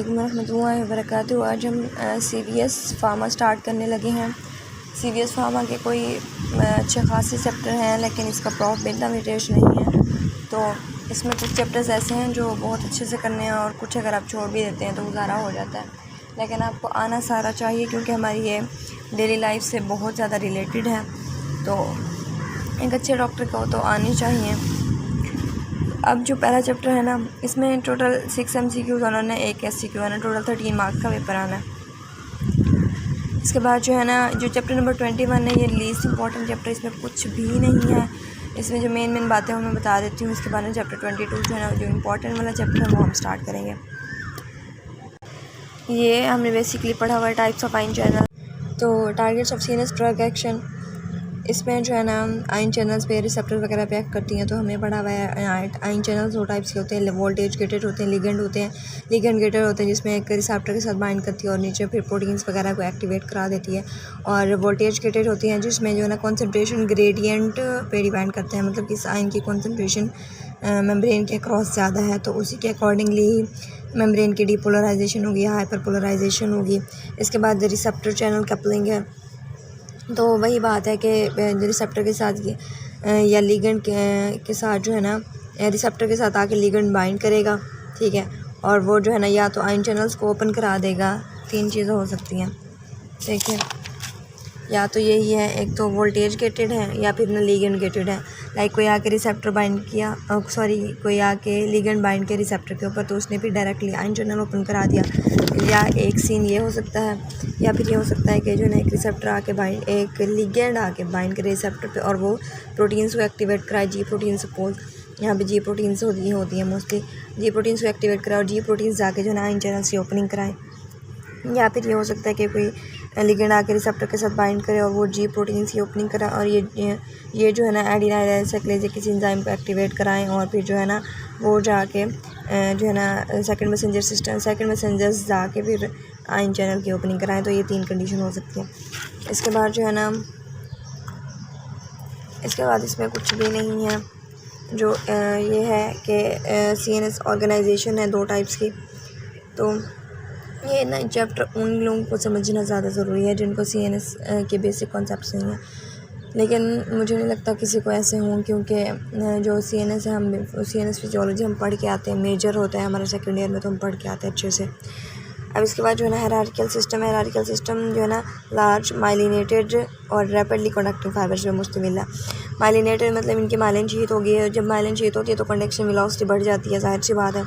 अस्सलामुअलैकुम वरहमतुल्लाहि वबरकातुहू। आज हम CVS फार्मा स्टार्ट करने लगे हैं। CVS फार्मा के कोई अच्छे खासे चैप्टर हैं, लेकिन इसका प्रॉफ बिल्ड मेटेश नहीं है। तो इसमें कुछ चैप्टर्स ऐसे हैं जो बहुत अच्छे से करने हैं और कुछ अगर आप छोड़ भी देते हैं तो गुजारा हो जाता है। लेकिन आपको आना सारा चाहिए, क्योंकि हमारी ये डेली लाइफ से बहुत ज़्यादा रिलेटेड है। तो एक अच्छे डॉक्टर को तो आनी चाहिए। अब जो पहला चैप्टर है ना, इसमें टोटल 6 MCQs उन्होंने 1 SCQ है ना, टोटल 13 मार्क्स का पेपर आना है। इसके बाद जो है ना, जो चैप्टर नंबर 21 है, ये लीस्ट इंपॉर्टेंट चैप्टर, इसमें कुछ भी नहीं है। इसमें जो मेन बातें मैं बता देती हूँ। इसके बाद में चैप्टर 22 जो है ना, जो इम्पोर्टेंट वाला चैप्टर है वो हम स्टार्ट करेंगे। ये हमने बेसिकली पढ़ा हुआ है टाइप्स ऑफ आयन चैनल। तो targets of sinus drug action, इसमें जो है ना आयन चैनल्स पे रिसेप्टर वगैरह पे एक्ट करती हैं। तो हमें पढ़ा हुआ है आयन चैनल्स 2 टाइप्स के होते हैं, वोल्टेज गेटेड होते हैं, लिगेंड होते हैं। लिगेंड गेटेड होते हैं जिसमें एक रिसेप्टर के साथ बाइंड करती है और नीचे फिर प्रोटीन्स वगैरह को एक्टिवेट करा देती है। और वोल्टेज गेटेड होती हैं जिसमें जो है ना कॉन्सेंट्रेशन ग्रेडियंट पे डिपेंड करते हैं, मतलब कि इस आयन की कॉन्सेंट्रेशन मेम्ब्रेन के अक्रॉस ज़्यादा है तो उसी के अकॉर्डिंगली मेम्ब्रेन की डीपोलराइजेशन होगी, हाइपरपोलराइजेशन होगी। इसके बाद रिसेप्टर चैनल कपलिंग है। तो वही बात है कि रिसेप्टर के साथ या लिगेंड के साथ जो है ना, रिसेप्टर के साथ आके लिगेंड बाइंड करेगा, ठीक है। और वो जो है ना या तो आयन चैनल्स को ओपन करा देगा, 3 चीज़ें हो सकती हैं, ठीक है। या तो यही है, एक तो वोल्टेज गेटेड है या फिर ना लिगेंड गेटेड है। लाइक कोई आके रिसेप्टर बाइंड किया, कोई आके लिगेंड बाइंड किया रिसेप्टर के ऊपर, तो उसने फिर डायरेक्टली आयन चैनल ओपन करा दिया। या एक सीन ये हो सकता है, या फिर ये हो सकता है कि जो है ना एक रिसेप्टर आके बाइंड, एक लिगेंड आके बाइंड करे रिसेप्टर पे और वो प्रोटीन्स को एक्टिवेट कराए। जी प्रोटीन सपोज यहाँ पे जी प्रोटीन्स होती हैं मोस्टली, जी प्रोटीन्स को एक्टिवेट कराए और जी प्रोटीन्स जाके जो है ना आयन चैनल्स की ओपनिंग कराएँ। या फिर ये हो सकता है कि कोई लिगेंड आके रिसेप्टर के साथ बाइंड करे और वो जी प्रोटीन्स की ओपनिंग करा और ये जो है ना एडिनाइल साइक्लेज किसी एंजाइम को एक्टिवेट कराएं और फिर जो है ना वो जाके जो है ना सेकंड मैसेंजर्स जाके फिर आयन चैनल की ओपनिंग कराएं। तो ये 3 कंडीशन हो सकती है। इसके बाद जो है ना, इसके बाद इसमें कुछ भी नहीं है। जो ये है कि CNS ऑर्गेनाइजेशन है 2 टाइप्स की। तो ये ना चैप्टर उन लोगों को समझना ज़्यादा ज़रूरी है जिनको CNS के बेसिक कॉन्सेप्ट्स नहीं हैं। लेकिन मुझे नहीं लगता किसी को ऐसे हों, क्योंकि जो CNS है, हम CNS फिजियोलॉजी हम पढ़ के आते हैं, मेजर होता है हमारा सेकेंड ईयर में, तो हम पढ़ के आते हैं अच्छे से। अब इसके बाद जो है ना हायरार्किकल सिस्टम जो है ना लार्ज माइलिनेटेड और रैपिडली कंडक्टिंग फाइबर्स पे मुश्तमिल है। माइलिनेटेड मतलब इनकी माइलिन शीट होगी है। जब माइलिन शीट होती है तो कंडक्शन वेलोसिटी बढ़ जाती है, जाहिर सी बात है।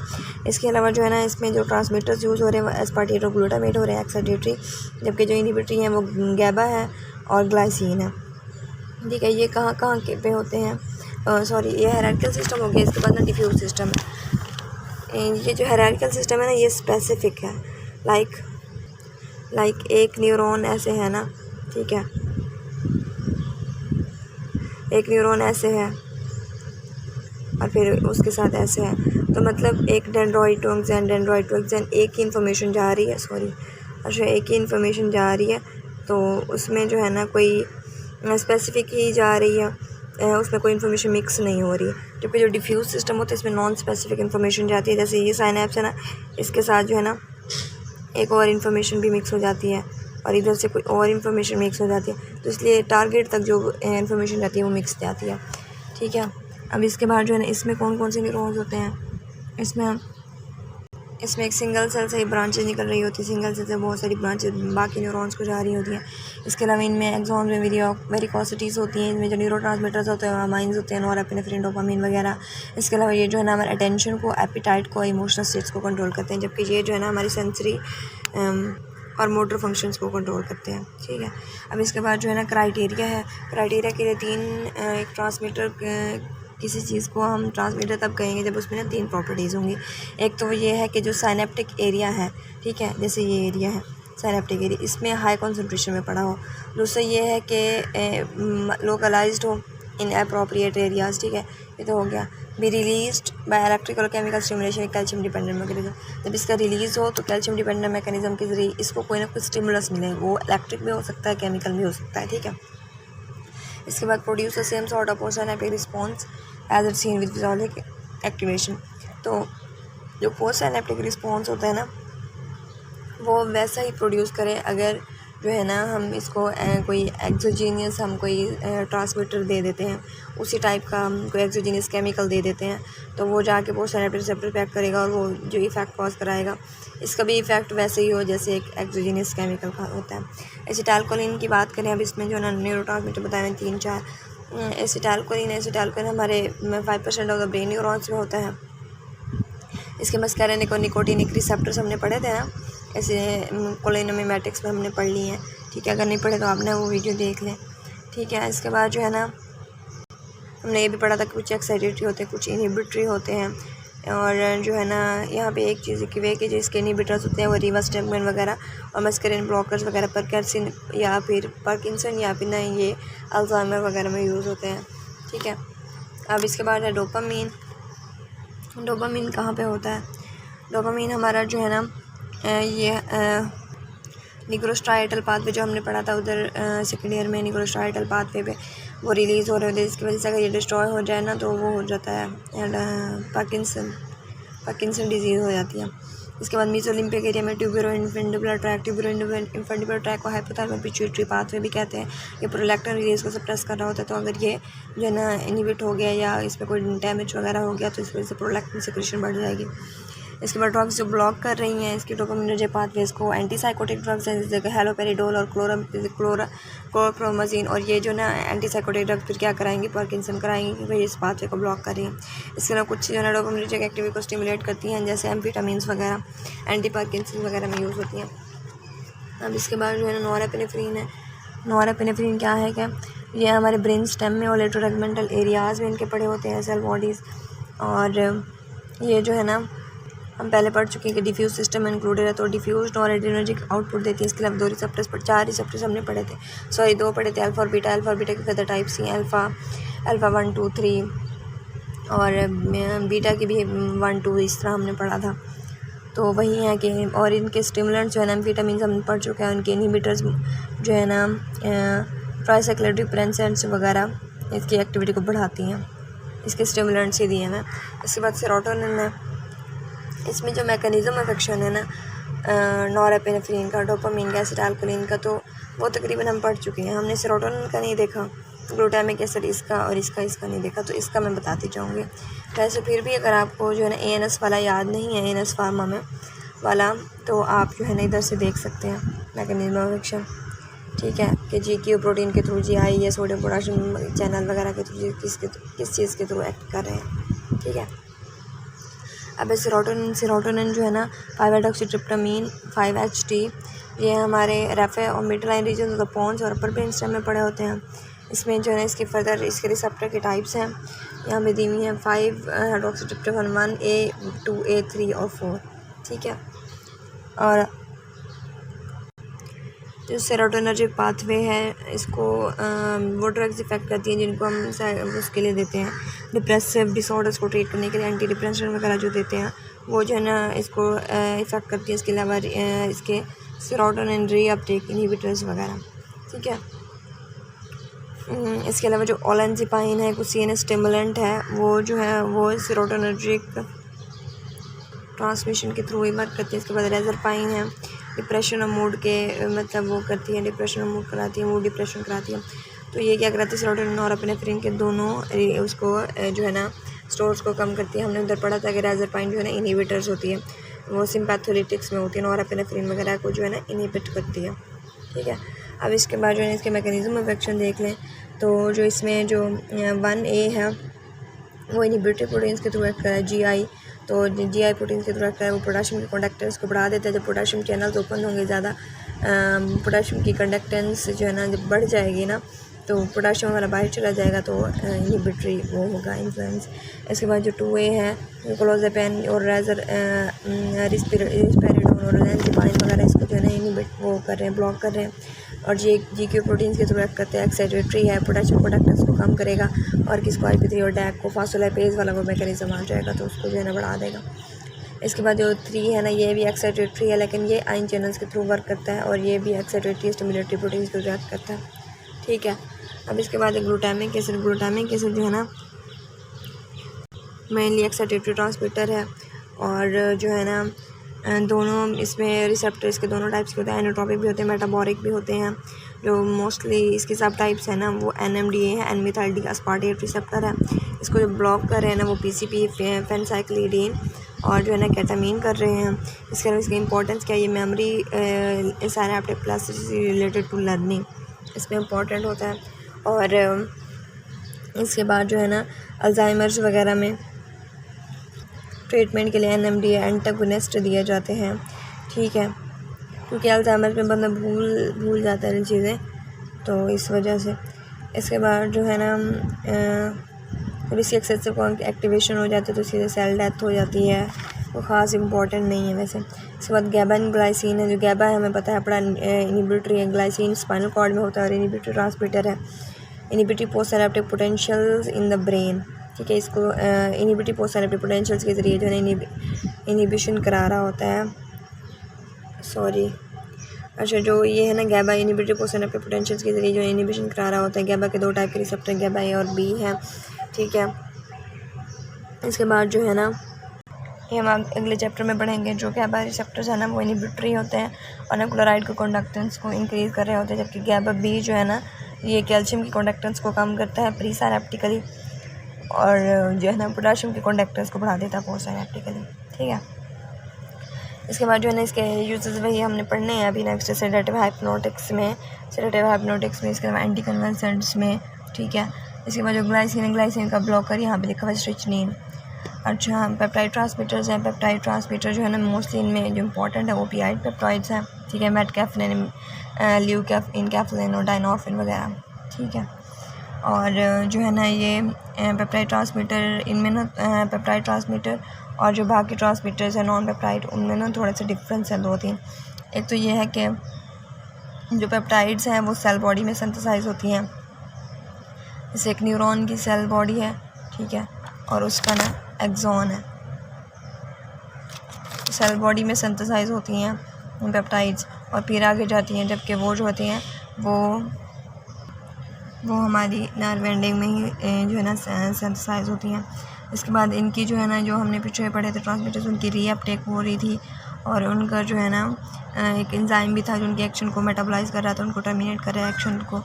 इसके अलावा जो है ना इसमें जो ट्रांसमीटर्स यूज़ हो रहे हैं वो एस्पार्टेट और ग्लूटामेट हो रहे हैं, एक्साइटेटरी, जबकि जो इनहिबिटरी हैं वो गैबा है और ग्लाइसिन है, ठीक है। ये कहाँ के पे होते हैं, ये हायरार्किकल सिस्टम हो गया। इसके बाद ना डिफ्यूज सिस्टम है। ये जो हायरार्किकल सिस्टम है ना, ये स्पेसिफिक है। लाइक एक न्यूरॉन ऐसे है ना, ठीक है, एक न्यूरॉन ऐसे है और फिर उसके साथ ऐसे है। तो मतलब एक डेंड्रॉइड टू एक्सन एक ही इन्फॉर्मेशन जा रही है, एक ही इन्फॉर्मेशन जा रही है। तो उसमें जो है ना कोई स्पेसिफिक ही जा रही है, उसमें कोई इन्फॉर्मेशन मिक्स नहीं हो रही है। जबकि जो डिफ्यूज सिस्टम होता है इसमें नॉन स्पेसिफिक इन्फॉर्मेशन जाती है। जैसे ये साइनैप्स है ना, इसके साथ जो है ना एक और इन्फॉर्मेशन भी मिक्स हो जाती है और इधर से कोई और इन्फॉर्मेशन मिक्स हो जाती है। तो इसलिए टारगेट तक जो इन्फॉर्मेशन जाती है वो मिक्स जाती है, ठीक है। अब इसके बाद जो है ना इसमें कौन से न्यूरॉन्स होते हैं, इसमें एक सिंगल सेल से ही ब्रांचेज निकल रही होती है, सिंगल सेल से बहुत सारी ब्रांचेज बाकी न्यूरॉन्स को जा रही होती हैं। इसके अलावा इनमें एक्सॉन्स में वेरिकोसिटीज़ होती हैं। इनमें जो न्यूरोट्रांसमीटर्स होते हैं, अमाइंस होते हैं, नॉरएपिनेफ्रिन, डोपामिन वगैरह। इसके अलावा ये जो है ना हमारे अटेंशन को, एपिटाइट को, इमोशनल स्टेट्स को कंट्रोल करते हैं, जबकि ये जो है ना हमारी सेंसरी और मोटर फंक्शंस को कंट्रोल करते हैं, ठीक है। अब इसके बाद जो है ना क्राइटेरिया के लिए 3 एक ट्रांसमीटर किसी चीज़ को हम ट्रांसमीटर तब कहेंगे जब उसमें ना 3 प्रॉपर्टीज़ होंगी। एक तो ये है कि जो साइनेप्टिक एरिया है, ठीक है, जैसे ये एरिया है साइनेप्टिक एरिया, इसमें हाई कॉन्सेंट्रेशन में पड़ा हो। दूसरा ये है कि लोकलाइज्ड हो इन अप्रोप्रिएट एरियाज़, ठीक है, ये तो हो गया। Be released by electrical chemical stimulation, calcium dependent mechanism. जब इसका रिलीज़ हो तो कैल्शियम डिपेंडेंट मैकेनिज्म के जरिए इसको कोई ना कोई स्टिमुलस मिले, वो इलेक्ट्रिक भी हो सकता है, केमिकल भी हो सकता है, ठीक है। इसके बाद produce the same sort of post-synaptic response as it seen with physiologic activation. तो जो पोस्ट-सिनैप्टिक रिस्पॉन्स होता है ना, वो वैसा ही प्रोड्यूस करे अगर जो है ना हम इसको कोई एक्सोजीनियस हम कोई ट्रांसमीटर दे देते हैं, उसी टाइप का हम कोई एक्सोजीनियस केमिकल दे देते हैं, तो वो जाके वो सिनेप्टिक रिसेप्टर पे एक्ट करेगा और वो जो इफ़ेक्ट कॉज कराएगा इसका भी इफ़ेक्ट वैसे ही हो जैसे एक एक्सोजीनियस केमिकल का होता है। एसिटाइलकोलिन की बात करें, अब इसमें जो है ना न्यूरोट्रांसमीटर बताए हैं 3-4। एसिटाइलकोलिन हमारे 5% ऑफ द ब्रेन न्यूरॉन्स में होता है। इसके मस्कैरिनिक और निकोटिनिक रिसेप्टर्स हमने पढ़े थे ना, ऐसे कोलिनोमिमेटिक्स में हमने पढ़ ली हैं। ठीक है, अगर नहीं पढ़े तो आपने वो वीडियो देख लें। ठीक है, इसके बाद जो है ना हमने ये भी पढ़ा था कि कुछ एक्साइटेटरी होते हैं, कुछ इनहिबिटरी होते हैं। और जो है ना यहाँ पे एक चीज़ की वे कि जो इसके इनहिबिटर्स होते हैं वो रिवास्टेगमेंट वगैरह और मस्करिन ब्लॉकर्स वगैरह परकिंसन या फिर पार्किंसन या फिर ना ये अल्जाइमर वगैरह में यूज़ होते हैं। ठीक है, अब इसके बाद है डोपामीन। डोपामीन कहाँ पे होता है? डोपामीन हमारा जो है ना ये निक्रोस्ट्राइटल पाथवे जो हमने पढ़ा था उधर सेकेंड ईयर में, निक्रोस्ट्राइटल पाथवे पे वो रिलीज़ हो रहे होते हैं, जिसकी वजह से अगर ये डिस्ट्रॉय हो जाए ना तो वो हो जाता है पार्किंसन डिजीज़ हो जाती है। इसके बाद मीजोलिम्पिक एरिया में ट्यूबरोइनफेंडिबुलर ट्रैक को हाइपोथैलेमस पिट्यूटरी पाथवे भी कहते हैं। ये प्रोलैक्टिन रिलीज़ को सप्रेस कर रहा होता है, तो अगर ये जो है ना इनहिबिट हो गया या इसमें कोई डैमेज वगैरह हो गया तो इस वजह से प्रोलैक्टिन सिक्रीशन बढ़ जाएगी। इसके बाद ड्रग्स जो ब्लॉक कर रही हैं इसकी डोपामिनर्जिक पाथवेज को, एंटीसाइकोटिक ड्रग्स हैं जैसे हैलोपेरिडोल और क्लोरप्रोमाजीन, और ये जो ना एंटीसाइकोटिक ड्रग्स फिर क्या कराएंगी? पार्किंसन कराएंगी, क्योंकि इस पाथवे को ब्लॉक कर रही हैं। इसके अलावा कुछ जो है ना डोपामिनर्जिक एक्टिविटी को स्टिमुलेट करती हैं जैसे एम्फेटामिन्स वगैरह एंटी पार्किंसन वगैरह में यूज़ होती हैं। अब इसके बाद जो है ना नॉरेपिनेफ्रिन है। नॉरेपिनेफ्रिन क्या है? क्या ये हमारे ब्रेन स्टेम में और लेटरोटेगमेंटल एरियाज़ में इनके पड़े होते हैं सेल बॉडीज़, और ये जो है ना हम पहले पढ़ चुके हैं कि डिफ्यूज सिस्टम इंक्लूडेड है, तो डिफ्यूज नॉरेड्रेनर्जिक आउटपुट देती है। इसके अलावा 2 रिसेप्टर्स पर 4 रिसेप्टर्स हमने पढ़े थे, 2 पढ़े थे, अल्फा और बीटा। अल्फा और बीटा के फर्दर टाइप्स ही अल्फ़ा 1, 2, 3 और बीटा की भी 1, 2 इस तरह हमने पढ़ा था। तो वही है कि और इनके स्टिमुलेंट्स जो है ना एम्फेटामिन्स हमने पढ़ चुके हैं, उनके इनहिबिटर्स जो है ना ट्राइसाइक्लिक प्रेंसेंट्स वगैरह इसकी एक्टिविटी को बढ़ाती हैं, इसके स्टिमुलेंट्स ही दिए हैं। इसके बाद सेरोटोनिन है। इसमें जो मैकेनिज़्म ऑफ एक्शन है ना नॉरेपिनेफ्रिन का, डोपामीन का, एसिटाइलकोलिन का, तो वो तकरीबन हम पढ़ चुके हैं। हमने सेरोटोनिन का नहीं देखा, ग्लूटामिक एसिड इसका और इसका नहीं देखा, तो इसका मैं बताती जाऊँगी। वैसे फिर भी अगर आपको जो है ना ANS वाला याद नहीं है, ANS फार्मा में वाला, तो आप जो है ना इधर से देख सकते हैं मैकेनिज़्म ऑफ एक्शन। ठीक है, कि GQ प्रोटीन के थ्रू, GI या सोडियम पोटाशियम चैनल वगैरह के थ्रू किस चीज़ के थ्रू एक्ट कर रहे हैं। ठीक है, अब सेरोटोनिन जो है ना 5-हाइड्रोक्सीट्रिप्टामाइन 5-HT, ये हमारे रेफे और midline region of the pons और अपर ब्रेन स्टेम में पड़े होते हैं। इसमें जो है ना इसके फर्दर इसके रिसेप्टर के टाइप्स हैं यहाँ पे दी हुई हैं 5-हाइड्रोक्सीट्रिप्टामाइन 1A 2A 3 और 4। ठीक है, और जो सेरोटोनर्जिक पाथवे है इसको वो ड्रग्स इफेक्ट करती हैं जिनको हम उसके लिए देते हैं, डिप्रेसिव डिसऑर्डर्स को ट्रीट करने के लिए एंटी डिप्रेशन वगैरह जो देते हैं वो जो है ना इसको इफ़ेक्ट करती है। इसके अलावा इसके सेरोटोनिन रीअपटेक इनहिबिटर्स वगैरह। ठीक है, इसके अलावा जो ओलेंजिपाइन है कुछ CNS स्टिमुलेंट है, वो जो है वो सेरोटोनर्जिक ट्रांसमिशन के थ्रू ही वर्क करती है। इसके बाद रेजरपाइन है, डिप्रेशन और मूड के मतलब वो करती है, डिप्रेशन और मूड कराती है, मूड डिप्रेशन कराती है। तो ये क्या कराती है? सेरोटोनिन और एपिनेफ्रिन के दोनों उसको जो है ना स्टोर्स को कम करती है। हमने उधर पढ़ा था कि रेजरपाइन जो है ना इनहिबिटर्स होती है, वो सिम्पैथोलिटिक्स में होती है, और एपिनेफ्रिन वगैरह को जो है ना इनहिबिट करती है। ठीक है, अब इसके बाद जो है इसके मैकेनिज्म ऑफ एक्शन देख लें, तो जो इसमें जो 1A है वो इनहिबिटरी प्रोटीन्स के थ्रू एक्ट कर रहा है। GI तो GI प्रोटीन्स के थ्रू एक्ट कर रहा है, वो पोटाशियम के कंडक्टेंस को बढ़ा देता है। जब पोटाशियम चैनल्स ओपन होंगे ज़्यादा, पोटाशियम की कंडक्टेंस जो है ना जब बढ़ जाएगी ना तो पोटाशियम वाला बाहर चला जाएगा, तो इनहिबिटरी वो होगा इन्फ्लुएंस। इसके बाद जो 2A है क्लोज़ेपेन और रिस्पेरिडोन और ओलेंजिपाइन वगैरह इसको जो है ना इनहिबिट वो कर रहे हैं, ब्लॉक कर रहे हैं। और GQ प्रोटीन्स के थ्रू एक्ट करते हैं। एक्साइटेटरी है, पोटेशियम कंडक्टेंस को कम करेगा, और किसको IP3 और DAC को फास्फोलाइपेज वाला वो मैकेनिज्म आ जाएगा तो उसको जो है ना बढ़ा देगा। इसके बाद जो 3 है ना ये भी एक्साइटेटरी है, लेकिन ये आयन चैनल्स के थ्रू वर्क करता है, और ये भी एक्साइटेटरी स्टिमुलेटरी प्रोटीन्स के थ्रू एक्ट करता है। ठीक है, अब इसके बाद ग्लूटामिक एसिड जो है ना मेनली एक्साइटेटरी ट्रांसमीटर है, और जो है ना दोनों इसमें रिसेप्टर इसके दोनों टाइप्स के होते हैं, एनोट्रोपिक भी होते हैं, मेटाबॉलिक भी होते हैं। जो मोस्टली इसके सब टाइप्स हैं ना वो NMDA है, एन मिथाइल डी अस्पार्टेट रिसेप्टर है। इसको जो ब्लॉक कर रहे हैं ना वो PCP फेनसाइक्लिडीन और जो है ना केटामीन कर रहे हैं। इसके अलावा इसकी इंपॉर्टेंस क्या है, ये memory synaptic plasticity related to learning इसमें इम्पॉर्टेंट होता है। और इसके बाद जो है ना अल्जाइमर्स वगैरह में ट्रीटमेंट के लिए NMDA एंटागोनिस्ट दिए जाते हैं, ठीक है, क्योंकि अल्जाइमर में बंदा भूल जाता है इन चीज़ें, तो इस वजह से। इसके बाद जो है ना जब इसकी एक्सेसिव एक्टिवेशन हो जाती है तो सीधे सेल डेथ हो जाती है, वो ख़ास इंपॉर्टेंट नहीं है वैसे। इसके बाद गैबा एंड ग्लाइसिन है। जो गैबा है हमें पता है बड़ा इनिबिटरी है, ग्लाइसिन स्पाइनल कॉर्ड में होता है और इनिबिटरी ट्रांसमीटर है, inhibitory post synaptic potentials in the brain, ठीक है। इसको इनिबिटरी पोस्ट सिनेप्टिक पोटेंशियल्स के ज़रिए जो है इनिबिशन करा रहा होता है, सॉरी अच्छा जो ये है ना गैबा इनिबिटरी पोस्ट सिनेप्टिक पोटेंशियल्स के ज़रिए जो इनिबिशन करा रहा होता है। गैबा के 2 टाइप के रिसेप्टर गैबा A और B है, ठीक है। इसके बाद जो है ना ये हम अगले चैप्टर में पढ़ेंगे। जो गैबा रिसेप्टर्स है ना वो इनिबिटरी होते हैं और ना क्लोराइड के कंडक्टेंस को इंक्रीज़ कर रहे होते हैं, जबकि गैबा B जो है ना ये कैल्शियम की कंडक्टेंस को कम करता है प्री साइनेप्टिकली और जो है ना पोटाशियम के कंडक्टेंस को बढ़ा देता है पोस्ट साइनेप्टिकली, ठीक है। इसके बाद जो है ना इसके यूजेस वही हमने पढ़ने हैं अभी नेक्स्ट सेडेटिव हाइप्नोटिक्स में, इसके अलावा एंटी कन्वल्सेंट्स में, ठीक है। इसके बाद जो ग्लाइसिन का ब्लॉकर यहाँ पे लिखा हुआ है स्ट्रिचनिन। अच्छा पेप्टाइड ट्रांसमीटर्स हैं। पेप्टाइड ट्रांसमीटर जो है ना मोस्टली इनमें जो इंपॉर्टेंट है ओपियाइड पेप्टाइड्स हैं, ठीक है, मेटकैफलिन, ल्यूकैफलिन और डाइनोर्फिन वगैरह, ठीक है। और जो है ना ये पेप्टाइड ट्रांसमीटर इनमें ना पेप्टाइड ट्रांसमीटर और जो बाकी ट्रांसमीटर्स हैं नॉन पेप्टाइड उनमें ना थोड़े से डिफरेंस है 2-3। एक तो ये है कि जो पेप्टाइड्स हैं वो सेल बॉडी में सिंथेसाइज होती हैं, जैसे एक न्यूरॉन की सेल बॉडी है, ठीक है, और उसका ना एक्सॉन है, सेल बॉडी में सिंथेसाइज होती हैं पेप्टाइड्स और फिर आगे जाती हैं, जबकि वो जो होती हैं वो हमारी नर्व एंडिंग में ही जो है ना सिंथेसाइज होती हैं। इसके बाद इनकी जो है ना जो हमने पीछे पढ़े थे ट्रांसमीटर्स उनकी रीअपटेक हो रही थी और उनका जो है ना एक एंजाइम भी था जो उनके एक्शन को मेटाबोलाइज कर रहा था, उनको टर्मिनेट कर रहा है एक्शन को।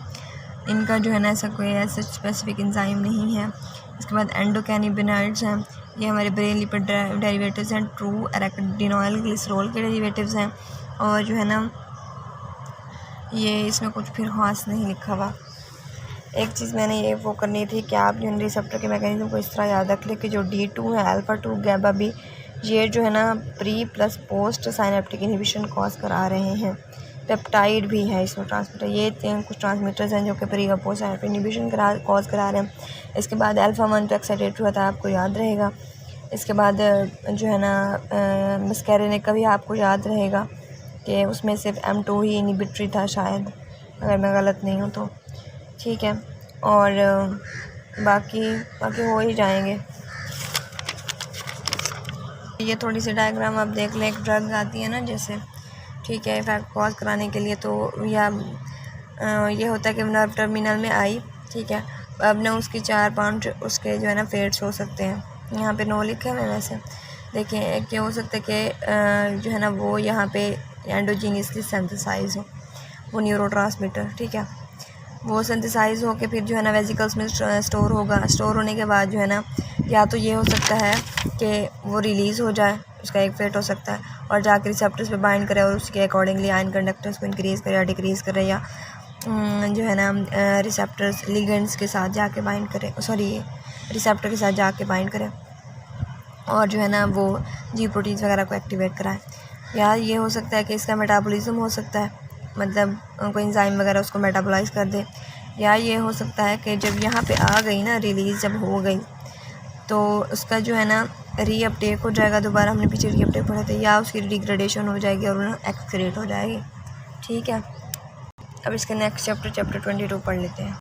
इनका जो है ना ऐसा कोई ऐसा स्पेसिफिक एंजाइम नहीं है। इसके बाद एंडोकैनिबिनॉइड्स हैं, ये हमारे ब्रेन लिपिड डेरिवेटिव्स हैं, ट्रू एराकिडोनिल ग्लिसरॉल के डेरिवेटिव्स हैं और जो है ना ये इसमें कुछ फिर खास नहीं लिखा हुआ। एक चीज़ मैंने ये वो करनी थी कि आप जो रिसेप्टर के मैकेनिज्म को इस तरह याद रख लें कि जो D2 है अल्फ़ा 2 गैबा B ये जो है ना pre plus post synaptic inhibition cause करा रहे हैं। पेप्टाइड भी है इसमें ट्रांसमीटर, ये कुछ ट्रांसमीटर्स हैं जो कि प्री और पोस्ट साइनेप्टिक इनहिबिशन कॉज करा रहे हैं। इसके बाद अल्फ़ा 1 तो एक्साइटेटरी होता है, आपको याद रहेगा। इसके बाद जो है ना मस्कैरिनिक का भी आपको याद रहेगा कि उसमें सिर्फ M2 ही इनहिबिटरी था शायद, अगर मैं गलत नहीं हूँ तो, ठीक है। और बाकी हो ही जाएंगे। ये थोड़ी सी डायग्राम आप देख लें, एक ड्रग आती है ना जैसे, ठीक है, इफेक्ट कॉज कराने के लिए, तो या ये होता है कि नर्व टर्मिनल में आई, ठीक है, अब ना उसकी 4-5 उसके जो है ना फेट्स हो सकते हैं, यहाँ पे 9 लिखे हुए हैं वैसे, देखिए एक ये हो सकता है कि जो है ना वो यहाँ पे एंडोजीनियसली सिंथेसाइज हो वो न्यूरोट्रांसमीटर, ठीक है, वो सिंथेसाइज होके फिर जो है ना वेसिकल्स में स्टोर होगा। स्टोर होने के बाद जो है ना या तो ये हो सकता है कि वो रिलीज़ हो जाए, उसका एक फेट हो सकता है और जाकर रिसेप्टर्स पे बाइंड करे और उसके अकॉर्डिंगली आयन कंडक्टेंस को इंक्रीज़ करे या डिक्रीज़ करे, या जो है ना रिसेप्टर्स लिगेंड्स के साथ जाके बाइंड करे, सॉरी रिसेप्टर के साथ जाके बाइंड करे और जो है ना वो जी प्रोटीन्स वगैरह को एक्टिवेट कराए। या ये हो सकता है कि इसका मेटाबॉलिज्म हो सकता है, मतलब कोई एंजाइम वगैरह उसको मेटाबोलाइज कर दे। या ये हो सकता है कि जब यहाँ पे आ गई ना रिलीज़ जब हो गई तो उसका जो है ना रीअपटेक हो जाएगा, दोबारा हमने पीछे रीअपटेक पढ़ा था, या उसकी डिग्रेडेशन हो जाएगी और एक्सक्रीट हो जाएगी, ठीक है। अब इसके नेक्स्ट चैप्टर 22 पढ़ लेते हैं।